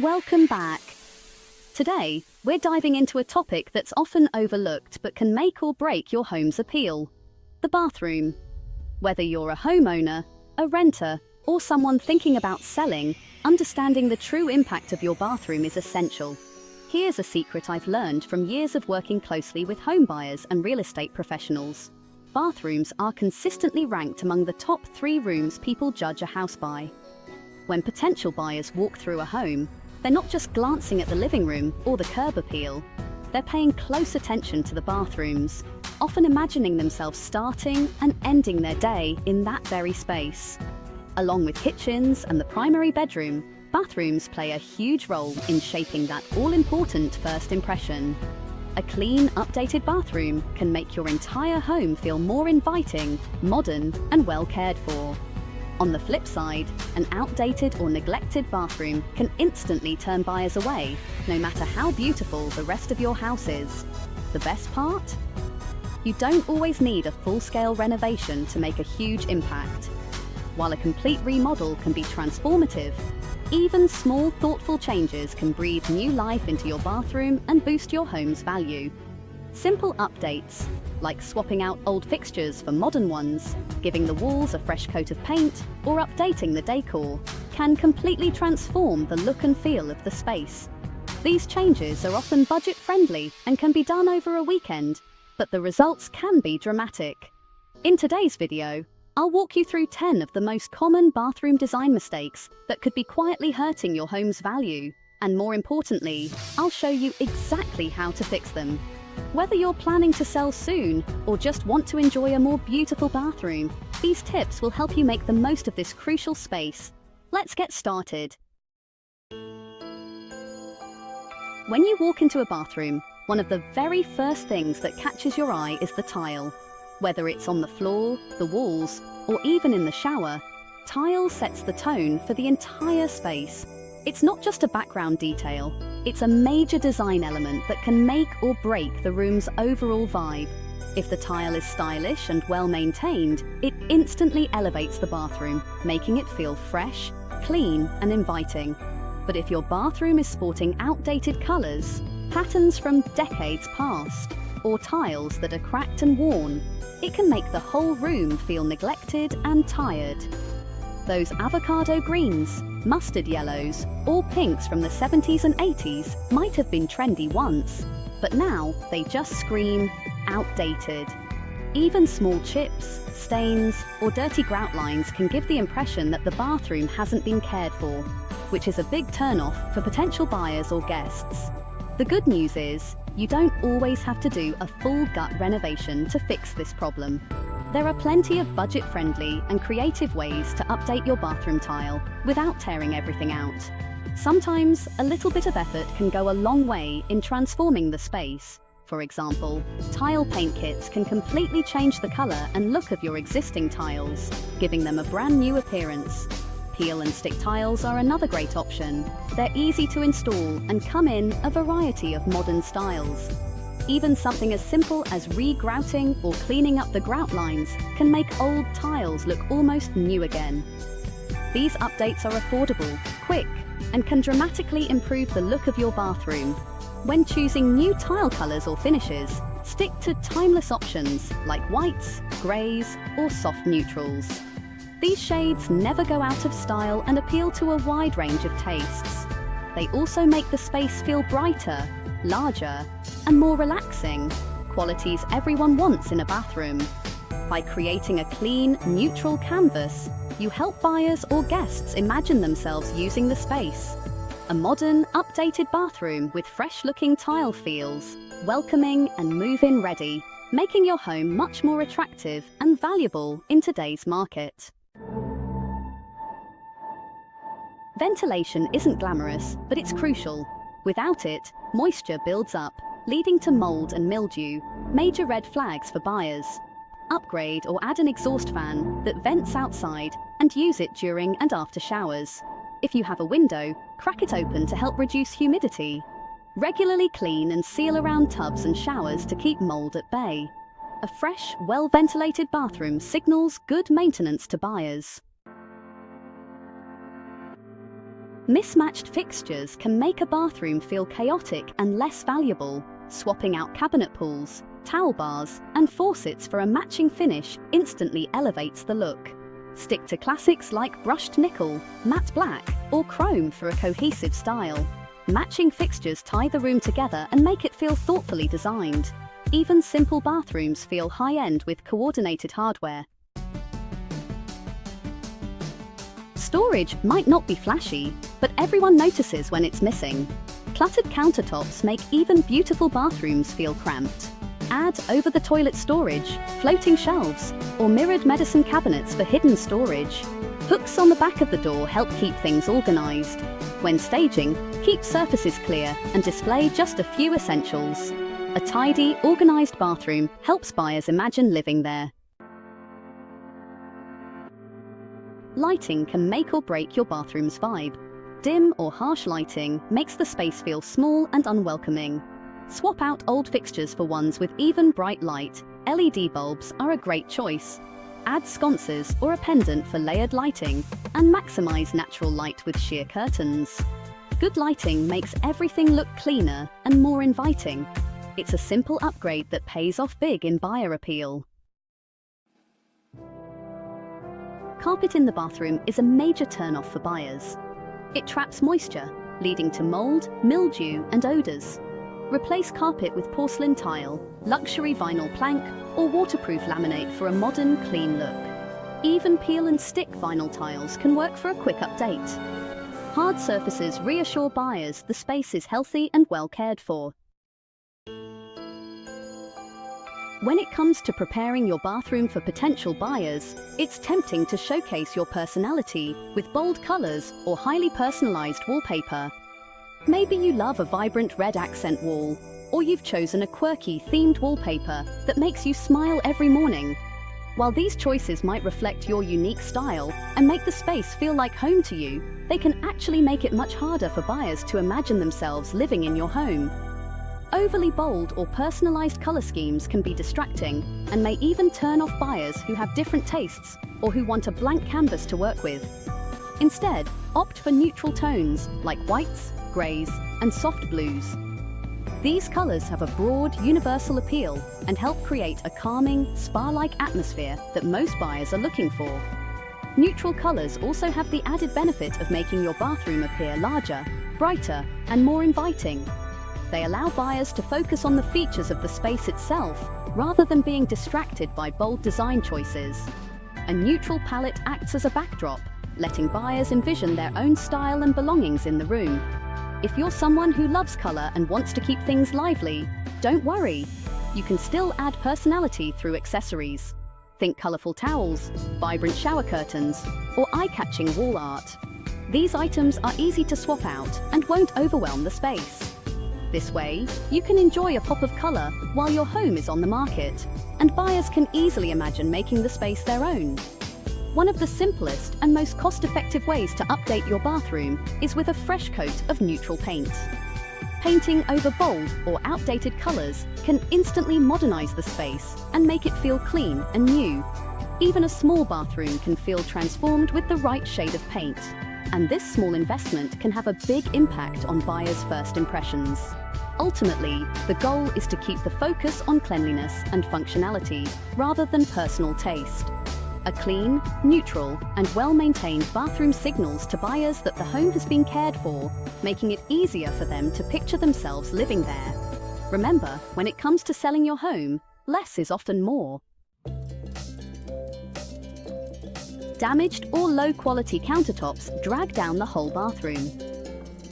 Welcome back. Today, we're diving into a topic that's often overlooked but can make or break your home's appeal: the bathroom. Whether you're a homeowner, a renter, or someone thinking about selling, understanding the true impact of your bathroom is essential. Here's a secret I've learned from years of working closely with home buyers and real estate professionals. Bathrooms are consistently ranked among the top 3 rooms people judge a house by. When potential buyers walk through a home, they're not just glancing at the living room or the curb appeal. They're paying close attention to the bathrooms, often imagining themselves starting and ending their day in that very space. Along with kitchens and the primary bedroom, bathrooms play a huge role in shaping that all-important first impression. A clean, updated bathroom can make your entire home feel more inviting, modern, and well cared for. On the flip side, an outdated or neglected bathroom can instantly turn buyers away, no matter how beautiful the rest of your house is. The best part? You don't always need a full-scale renovation to make a huge impact. While a complete remodel can be transformative, even small, thoughtful changes can breathe new life into your bathroom and boost your home's value. Simple updates, like swapping out old fixtures for modern ones, giving the walls a fresh coat of paint, or updating the decor, can completely transform the look and feel of the space. These changes are often budget-friendly and can be done over a weekend, but the results can be dramatic. In today's video, I'll walk you through 10 of the most common bathroom design mistakes that could be quietly hurting your home's value, and more importantly, I'll show you exactly how to fix them. Whether you're planning to sell soon or just want to enjoy a more beautiful bathroom, these tips will help you make the most of this crucial space. Let's get started. When you walk into a bathroom, one of the very first things that catches your eye is the tile. Whether it's on the floor, the walls, or even in the shower, tile sets the tone for the entire space. It's not just a background detail, it's a major design element that can make or break the room's overall vibe. If the tile is stylish and well maintained, it instantly elevates the bathroom, making it feel fresh, clean, and inviting. But if your bathroom is sporting outdated colors, patterns from decades past, or tiles that are cracked and worn, it can make the whole room feel neglected and tired. Those avocado greens, mustard yellows, or pinks from the 70s and 80s might have been trendy once, but now they just scream outdated. Even small chips, stains, or dirty grout lines can give the impression that the bathroom hasn't been cared for, which is a big turn-off for potential buyers or guests. The good news is, you don't always have to do a full gut renovation to fix this problem. There are plenty of budget-friendly and creative ways to update your bathroom tile without tearing everything out. Sometimes, a little bit of effort can go a long way in transforming the space. For example, tile paint kits can completely change the color and look of your existing tiles, giving them a brand new appearance. Peel and stick tiles are another great option. They're easy to install and come in a variety of modern styles. Even something as simple as re-grouting or cleaning up the grout lines can make old tiles look almost new again. These updates are affordable, quick, and can dramatically improve the look of your bathroom. When choosing new tile colors or finishes, stick to timeless options like whites, grays, or soft neutrals. These shades never go out of style and appeal to a wide range of tastes. They also make the space feel brighter, larger, and more relaxing, qualities everyone wants in a bathroom. By creating a clean, neutral canvas, you help buyers or guests imagine themselves using the space. A modern, updated bathroom with fresh-looking tile feels welcoming and move-in ready, making your home much more attractive and valuable in today's market. Ventilation isn't glamorous, but it's crucial. Without it, moisture builds up, leading to mold and mildew, major red flags for buyers. Upgrade or add an exhaust fan that vents outside and use it during and after showers. If you have a window, crack it open to help reduce humidity. Regularly clean and seal around tubs and showers to keep mold at bay. A fresh, well-ventilated bathroom signals good maintenance to buyers. Mismatched fixtures can make a bathroom feel chaotic and less valuable. Swapping out cabinet pulls, towel bars, and faucets for a matching finish instantly elevates the look. Stick to classics like brushed nickel, matte black, or chrome for a cohesive style. Matching fixtures tie the room together and make it feel thoughtfully designed. Even simple bathrooms feel high-end with coordinated hardware. Storage might not be flashy, but everyone notices when it's missing. Cluttered countertops make even beautiful bathrooms feel cramped. Add over-the-toilet storage, floating shelves, or mirrored medicine cabinets for hidden storage. Hooks on the back of the door help keep things organized. When staging, keep surfaces clear and display just a few essentials. A tidy, organized bathroom helps buyers imagine living there. Lighting can make or break your bathroom's vibe. Dim or harsh lighting makes the space feel small and unwelcoming. Swap out old fixtures for ones with even bright light. LED bulbs are a great choice. Add sconces or a pendant for layered lighting, and maximize natural light with sheer curtains. Good lighting makes everything look cleaner and more inviting. It's a simple upgrade that pays off big in buyer appeal. Carpet in the bathroom is a major turn-off for buyers. It traps moisture, leading to mold, mildew, and odors. Replace carpet with porcelain tile, luxury vinyl plank, or waterproof laminate for a modern, clean look. Even peel and stick vinyl tiles can work for a quick update. Hard surfaces reassure buyers the space is healthy and well cared for. When it comes to preparing your bathroom for potential buyers, it's tempting to showcase your personality with bold colors or highly personalized wallpaper. Maybe you love a vibrant red accent wall, or you've chosen a quirky themed wallpaper that makes you smile every morning. While these choices might reflect your unique style and make the space feel like home to you, they can actually make it much harder for buyers to imagine themselves living in your home. Overly bold or personalized color schemes can be distracting and may even turn off buyers who have different tastes or who want a blank canvas to work with. Instead, opt for neutral tones like whites, grays, and soft blues. These colors have a broad, universal appeal and help create a calming, spa-like atmosphere that most buyers are looking for. Neutral colors also have the added benefit of making your bathroom appear larger, brighter, and more inviting. They allow buyers to focus on the features of the space itself, rather than being distracted by bold design choices. A neutral palette acts as a backdrop, letting buyers envision their own style and belongings in the room. If you're someone who loves color and wants to keep things lively, don't worry. You can still add personality through accessories. Think colorful towels, vibrant shower curtains, or eye-catching wall art. These items are easy to swap out and won't overwhelm the space. This way, you can enjoy a pop of color while your home is on the market, and buyers can easily imagine making the space their own. One of the simplest and most cost-effective ways to update your bathroom is with a fresh coat of neutral paint. Painting over bold or outdated colors can instantly modernize the space and make it feel clean and new. Even a small bathroom can feel transformed with the right shade of paint. And this small investment can have a big impact on buyers' first impressions. Ultimately, the goal is to keep the focus on cleanliness and functionality rather than personal taste. A clean, neutral, and well-maintained bathroom signals to buyers that the home has been cared for, making it easier for them to picture themselves living there. Remember, when it comes to selling your home, less is often more. Damaged or low-quality countertops drag down the whole bathroom.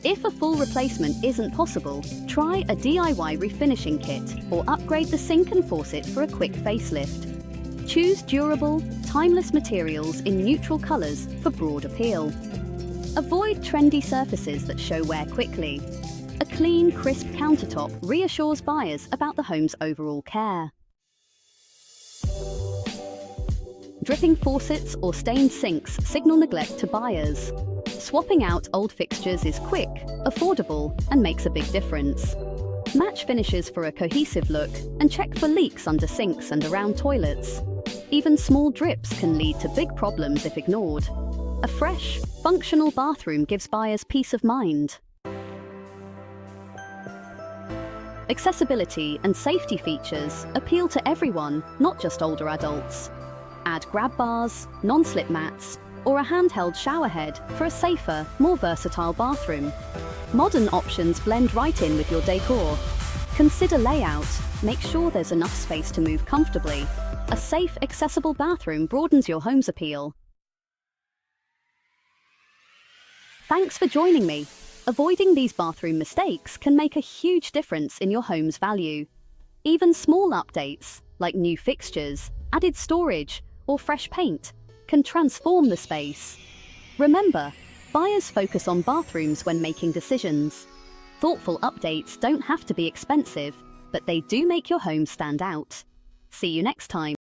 If a full replacement isn't possible, try a DIY refinishing kit or upgrade the sink and faucet for a quick facelift. Choose durable, timeless materials in neutral colors for broad appeal. Avoid trendy surfaces that show wear quickly. A clean, crisp countertop reassures buyers about the home's overall care. Dripping faucets or stained sinks signal neglect to buyers. Swapping out old fixtures is quick, affordable, and makes a big difference. Match finishes for a cohesive look and check for leaks under sinks and around toilets. Even small drips can lead to big problems if ignored. A fresh, functional bathroom gives buyers peace of mind. Accessibility and safety features appeal to everyone, not just older adults. Add grab bars, non-slip mats, or a handheld showerhead for a safer, more versatile bathroom. Modern options blend right in with your decor. Consider layout. Make sure there's enough space to move comfortably. A safe, accessible bathroom broadens your home's appeal. Thanks for joining me. Avoiding these bathroom mistakes can make a huge difference in your home's value. Even small updates, like new fixtures, added storage, or fresh paint, can transform the space. Remember, buyers focus on bathrooms when making decisions. Thoughtful updates don't have to be expensive, but they do make your home stand out. See you next time.